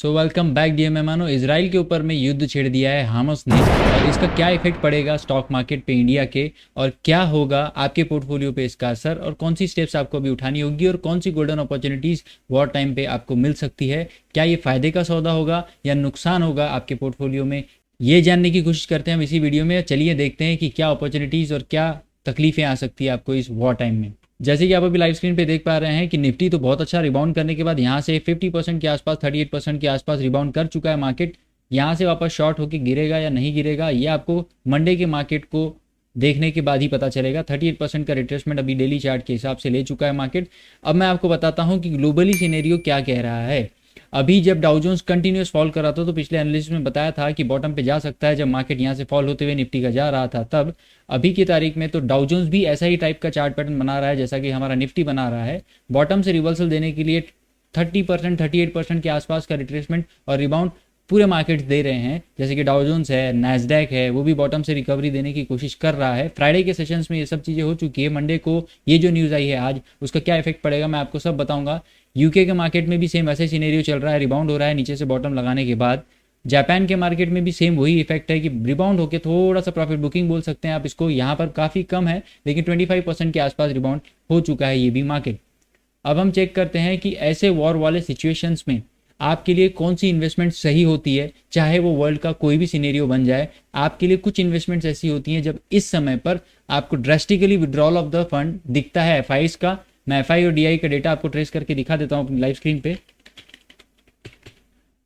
So welcome back dear मेहमानों। Israel के ऊपर में युद्ध छेड़ दिया है हामस ने, और इसका क्या इफेक्ट पड़ेगा स्टॉक मार्केट पे इंडिया के, और क्या होगा आपके पोर्टफोलियो पे इसका असर, और कौन सी स्टेप्स आपको अभी उठानी होगी, और कौन सी गोल्डन अपॉर्चुनिटीज वॉर टाइम पे आपको मिल सकती है। क्या ये फायदे का सौदा होगा या नुकसान होगा आपके पोर्टफोलियो में, ये जानने की कोशिश करते हैं हम इसी वीडियो में। चलिए देखते हैं कि क्या अपॉर्चुनिटीज़ और क्या तकलीफें आ सकती है आपको इस वॉर टाइम में। जैसे कि आप अभी लाइव स्क्रीन पे देख पा रहे हैं कि निफ्टी तो बहुत अच्छा रिबाउंड करने के बाद यहाँ से 50% के आसपास 38% के आसपास रिबाउंड कर चुका है मार्केट। यहाँ से वापस शॉर्ट होकर गिरेगा या नहीं गिरेगा ये आपको मंडे के मार्केट को देखने के बाद ही पता चलेगा। 38% का रिट्रेसमेंट अभी डेली चार्ट के हिसाब से ले चुका है मार्केट। अब मैं आपको बताता हूँ कि ग्लोबली सिनेरियो क्या कह रहा है। अभी जब डाउ जोन्स कंटिन्यूस फॉल कर रहा था तो पिछले एनालिस्ट में बताया था कि बॉटम पे जा सकता है, जब मार्केट यहाँ से फॉल होते हुए निफ्टी का जा रहा था तब। अभी की तारीख में तो डाउ जोन्स भी ऐसा ही टाइप का चार्ट पैटर्न बना रहा है जैसा कि हमारा निफ्टी बना रहा है। बॉटम से रिवर्सल देने के लिए 30% 38% के आसपास का रिट्रेसमेंट और रिबाउंड पूरे मार्केट्स दे रहे हैं। जैसे कि डाउ जोन्स है, नैस्डैक है, वो भी बॉटम से रिकवरी देने की कोशिश कर रहा है। फ्राइडे के सेशंस में ये सब चीज़ें हो चुकी है। मंडे को ये जो न्यूज़ आई है आज, उसका क्या इफेक्ट पड़ेगा मैं आपको सब बताऊंगा। यूके के मार्केट में भी सेम ऐसे सिनेरियो चल रहा है, रिबाउंड हो रहा है नीचे से बॉटम लगाने के बाद। जापान के मार्केट में भी सेम वही इफेक्ट है कि रिबाउंड होकर थोड़ा सा प्रॉफिट बुकिंग बोल सकते हैं आप इसको, यहाँ पर काफ़ी कम है लेकिन 25% के आसपास रिबाउंड हो चुका है ये भी मार्केट। अब हम चेक करते हैं कि ऐसे वॉर वाले सिचुएशंस में आपके लिए कौन सी इन्वेस्टमेंट सही होती है। चाहे वो वर्ल्ड का कोई भी सिनेरियो बन जाए, आपके लिए कुछ इन्वेस्टमेंट्स ऐसी होती हैं जब इस समय पर आपको drastically withdrawal of the fund दिखता है एफआईज का। मैं एफआई और डीआई का डेटा आपको ट्रेस करके दिखा देता हूँ अपनी लाइव स्क्रीन पे।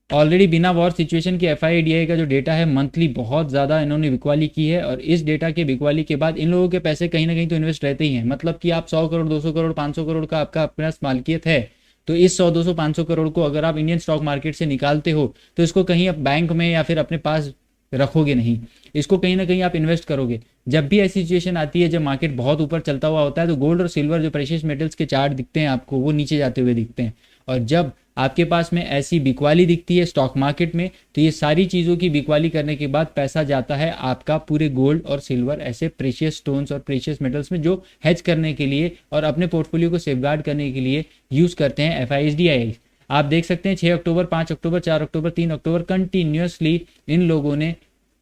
ऑलरेडी बिना वॉर सिचुएशन के एफआई डीआई का जो डेटा है मंथली बहुत ज़्यादा इन्होंने बिकवाली की है, और इस डेटा के बिकवाली के बाद इन लोगों के पैसे कहीं ना कहीं तो इन्वेस्ट रहते ही हैं। मतलब कि आप 100 करोड़ 200 करोड़ 500 करोड़ का आपका अपना मालकियत है, तो इस 100 200 500 करोड़ को अगर आप इंडियन स्टॉक मार्केट से निकालते हो तो इसको कहीं आप बैंक में या फिर अपने पास रखोगे नहीं, इसको कहीं ना कहीं आप इन्वेस्ट करोगे। जब भी ऐसी सिचुएशन आती है जब मार्केट बहुत ऊपर चलता हुआ होता है तो गोल्ड और सिल्वर जो प्रेशियस मेटल्स के चार्ट दिखते हैं आपको वो नीचे जाते हुए दिखते हैं। और जब आपके पास में ऐसी बिकवाली दिखती है स्टॉक मार्केट में तो ये सारी चीज़ों की बिकवाली करने के बाद पैसा जाता है आपका पूरे गोल्ड और सिल्वर ऐसे प्रेशियस स्टोन्स और प्रेशियस मेटल्स में, जो हेज करने के लिए और अपने पोर्टफोलियो को सेफगार्ड करने के लिए यूज़ करते हैं एफआईज डीआई। आप देख सकते हैं 6 अक्टूबर 5 अक्टूबर 4 अक्टूबर 3 अक्टूबर कंटिन्यूसली इन लोगों ने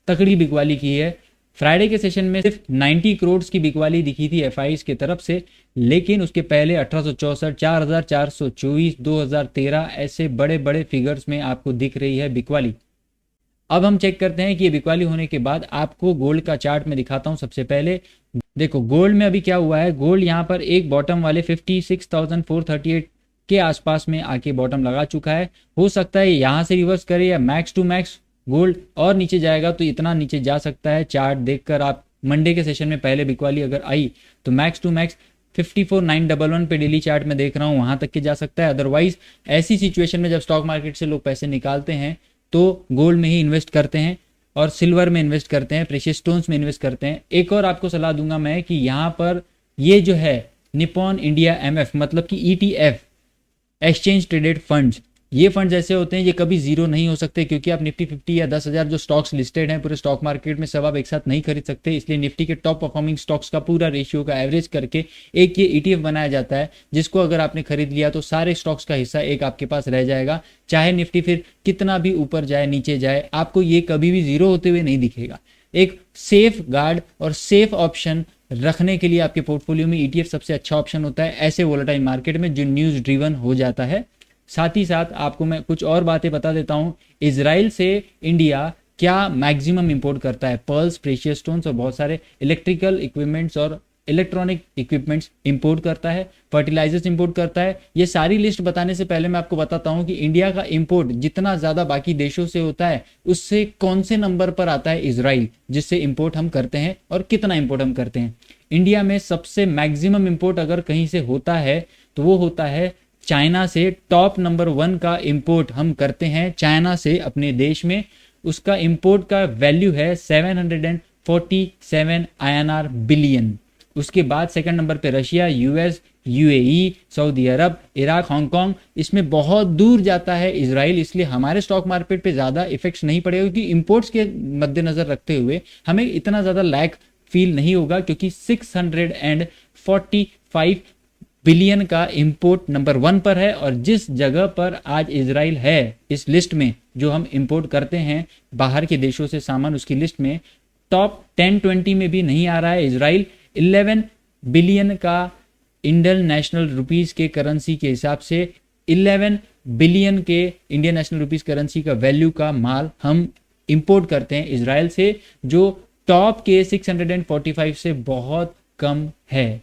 तकड़ी बिकवाली की है। फ्राइडे के सेशन में सिर्फ 90 करोड़ की बिकवाली दिखी थी एफआईज की तरफ से, लेकिन उसके पहले 1864, 4424, 2013 ऐसे बड़े बड़े फिगर्स में आपको दिख रही है बिकवाली। अब हम चेक करते हैं कि ये बिकवाली होने के बाद आपको गोल्ड का चार्ट में दिखाता हूं। सबसे पहले देखो गोल्ड में अभी क्या हुआ है। गोल्ड यहाँ पर एक बॉटम वाले 56,438 के आसपास में आके बॉटम लगा चुका है। हो सकता है यहाँ से रिवर्स करे या मैक्स टू मैक्स गोल्ड और नीचे जाएगा तो इतना नीचे जा सकता है। चार्ट देखकर आप मंडे के सेशन में पहले बिकवाली अगर आई तो मैक्स टू मैक्स 54,911 पे डेली चार्ट में देख रहा हूँ वहां तक के जा सकता है। अदरवाइज ऐसी सिचुएशन में जब स्टॉक मार्केट से लोग पैसे निकालते हैं तो गोल्ड में ही इन्वेस्ट करते हैं और सिल्वर में इन्वेस्ट करते हैं, प्रेशियस स्टोन्स में इन्वेस्ट करते हैं। एक और आपको सलाह दूंगा मैं कि यहाँ पर ये जो है निपॉन इंडिया एमएफ मतलब कि ईटीएफ एक्सचेंज ट्रेडेड फंड्स, ये फंड्स ऐसे होते हैं ये कभी जीरो नहीं हो सकते, क्योंकि आप निफ्टी 50 या 10,000 जो स्टॉक्स लिस्टेड हैं पूरे स्टॉक मार्केट में सब आप एक साथ नहीं खरीद सकते। इसलिए निफ्टी के टॉप परफॉर्मिंग स्टॉक्स का पूरा रेशियो का एवरेज करके एक ये ईटीएफ बनाया जाता है, जिसको अगर आपने खरीद लिया तो सारे स्टॉक्स का हिस्सा एक आपके पास रह जाएगा। चाहे निफ्टी फिर कितना भी ऊपर जाए नीचे जाए, आपको ये कभी भी जीरो होते हुए नहीं दिखेगा। एक सेफ गार्ड और सेफ ऑप्शन रखने के लिए आपके पोर्टफोलियो में ईटीएफ सबसे अच्छा ऑप्शन होता है ऐसे वोलेटाइल मार्केट में जो न्यूज़ ड्रिवन हो जाता है। साथ ही साथ आपको मैं कुछ और बातें बता देता हूं। इजराइल से इंडिया क्या मैक्सिमम इंपोर्ट करता है, पर्ल्स, प्रेशियस स्टोन्स और बहुत सारे इलेक्ट्रिकल इक्विपमेंट्स और इलेक्ट्रॉनिक इक्विपमेंट्स इंपोर्ट करता है, फर्टिलाइजर्स इंपोर्ट करता है। ये सारी लिस्ट बताने से पहले मैं आपको बताता हूं कि इंडिया का इंपोर्ट जितना ज़्यादा बाकी देशों से होता है उससे कौन से नंबर पर आता है इजराइल, जिससे इंपोर्ट हम करते हैं और कितना इंपोर्ट हम करते हैं। इंडिया में सबसे मैक्सिमम इंपोर्ट अगर कहीं से होता है तो वो होता है चाइना से। टॉप नंबर 1 का इंपोर्ट हम करते हैं चाइना से अपने देश में। उसका इंपोर्ट का वैल्यू है 747 INR बिलियन। उसके बाद सेकंड नंबर पे रशिया, यूएस, यूएई, सऊदी अरब, इराक, हांगकांग, इसमें बहुत दूर जाता है इजराइल। इसलिए हमारे स्टॉक मार्केट पे ज़्यादा इफेक्ट्स नहीं पड़ेगा, क्योंकि इंपोर्ट्स के मद्देनजर रखते हुए हमें इतना ज़्यादा लैग फील नहीं होगा, क्योंकि 645 बिलियन का इंपोर्ट नंबर 1 पर है। और जिस जगह पर आज इजराइल है इस लिस्ट में, जो हम इंपोर्ट करते हैं बाहर के देशों से सामान, उसकी लिस्ट में टॉप 10-20 में भी नहीं आ रहा है इजराइल। 11 बिलियन का इंडियन नेशनल रुपीस के करेंसी के हिसाब से 11 बिलियन के इंडियन नेशनल रुपीस करेंसी का वैल्यू का माल हम इंपोर्ट करते हैं इजराइल से, जो टॉप के 645 से बहुत कम है।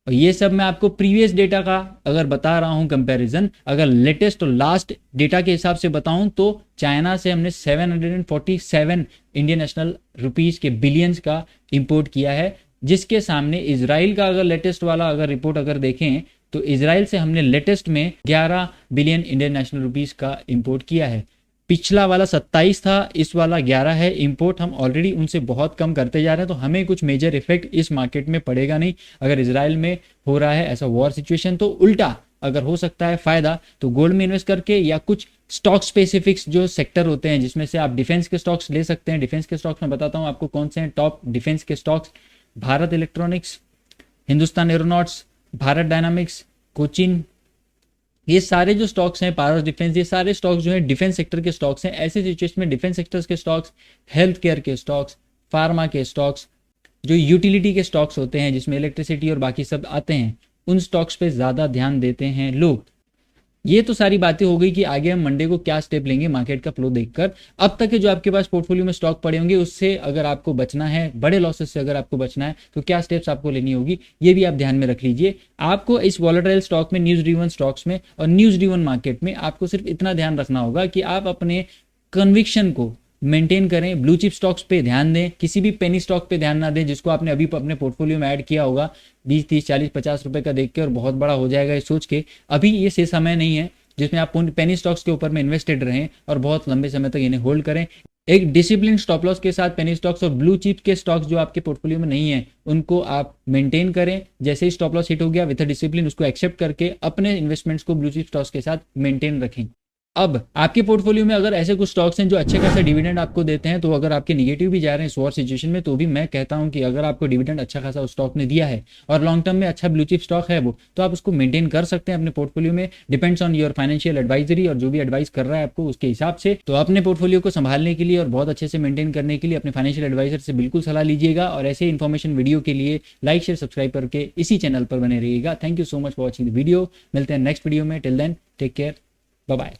और ये सब मैं आपको प्रीवियस डेटा का अगर बता रहा हूं कंपैरिजन, अगर लेटेस्ट और लास्ट डेटा के हिसाब से बताऊं तो चाइना से हमने 747 इंडियन नेशनल रुपीस के बिलियंस का इंपोर्ट किया है, जिसके सामने इजराइल का अगर लेटेस्ट वाला अगर रिपोर्ट अगर देखें तो इजराइल से हमने लेटेस्ट में 11 बिलियन इंडियन नेशनल रुपीस का इंपोर्ट किया है। पिछला वाला 27 था, इस वाला 11 है। इंपोर्ट हम ऑलरेडी उनसे बहुत कम करते जा रहे हैं, तो हमें कुछ मेजर इफेक्ट इस मार्केट में पड़ेगा नहीं। अगर इजराइल में हो रहा है ऐसा वॉर सिचुएशन, तो उल्टा अगर हो सकता है फायदा तो गोल्ड में इन्वेस्ट करके या कुछ स्टॉक स्पेसिफिक्स जो सेक्टर होते हैं जिसमें से आप डिफेंस के स्टॉक्स ले सकते हैं। डिफेंस के स्टॉक्स में बताता हूँ आपको कौन से हैं टॉप डिफेंस के stocks. Bharat electronics, Hindustan aeronautics, Bharat dynamics, Cochin, ये सारे जो स्टॉक्स हैं, पारस डिफेंस, ये सारे स्टॉक्स जो हैं डिफेंस सेक्टर के स्टॉक्स हैं। ऐसे सिचुएशन में डिफेंस सेक्टर्स के स्टॉक्स, हेल्थ केयर के स्टॉक्स, फार्मा के स्टॉक्स, जो यूटिलिटी के स्टॉक्स होते हैं जिसमें इलेक्ट्रिसिटी और बाकी सब आते हैं, उन स्टॉक्स पे ज़्यादा ध्यान देते हैं लोग। ये तो सारी बातें हो गई कि आगे हम मंडे को क्या स्टेप लेंगे मार्केट का फ्लो देखकर। अब तक के जो आपके पास पोर्टफोलियो में स्टॉक पड़े होंगे उससे अगर आपको बचना है, बड़े लॉसेस से अगर आपको बचना है, तो क्या स्टेप्स आपको लेनी होगी ये भी आप ध्यान में रख लीजिए। आपको इस वॉलेटाइल स्टॉक में, न्यूज ड्रिवन स्टॉक्स में और न्यूज ड्रिवन मार्केट में आपको सिर्फ इतना ध्यान रखना होगा कि आप अपने कन्विक्शन को मेंटेन करें, ब्लू चिप स्टॉक्स पे ध्यान दें, किसी भी पेनी स्टॉक पे ध्यान ना दें जिसको आपने अभी अपने पोर्टफोलियो में ऐड किया होगा 20, 30, 40, 50 रुपए का देख के और बहुत बड़ा हो जाएगा ये सोच के। अभी ये से समय नहीं है जिसमें आप पेनी स्टॉक्स के ऊपर में इन्वेस्टेड रहें और बहुत लंबे समय तक इन्हें होल्ड करें। एक डिसिप्लिन स्टॉप लॉस के साथ पेनी स्टॉक्स और ब्लू चिप के स्टॉक्स जो आपके पोर्टफोलियो में नहीं है उनको आप मेंटेन करें। जैसे ही स्टॉप लॉस हिट हो गया विद डिसिप्लिन उसको एक्सेप्ट करके अपने इन्वेस्टमेंट्स को ब्लू चिप स्टॉक्स के साथ मेंटेन रखें। अब आपके पोर्टफोलियो में अगर ऐसे कुछ स्टॉक्स हैं जो अच्छे खासा डिविडेंड आपको देते हैं, तो अगर आपके निगेटिव भी जा रहे हैं इस वॉर सिचुएशन में, तो भी मैं कहता हूं कि अगर आपको डिविडेंड अच्छा खासा उस स्टॉक ने दिया है और लॉन्ग टर्म में अच्छा ब्लू चिप स्टॉक है वो, तो आप उसको मेंटेन कर सकते हैं अपने पोर्टफोलियो में। Depends on your financial advisory और जो भी एडवाइस कर रहा है आपको उसके हिसाब से। तो अपने पोर्टफोलियो को संभालने के लिए और बहुत अच्छे से मेंटेन करने के लिए अपने फाइनेंशियल एडवाइजर से बिल्कुल सलाह लीजिएगा। और ऐसे इन्फॉर्मेशन वीडियो के लिए लाइक शेयर सब्सक्राइब करके इसी चैनल पर बने रहिएगा। Thank you so much for watching the video. मिलते हैं नेक्स्ट वीडियो में। Till then take care, bye bye.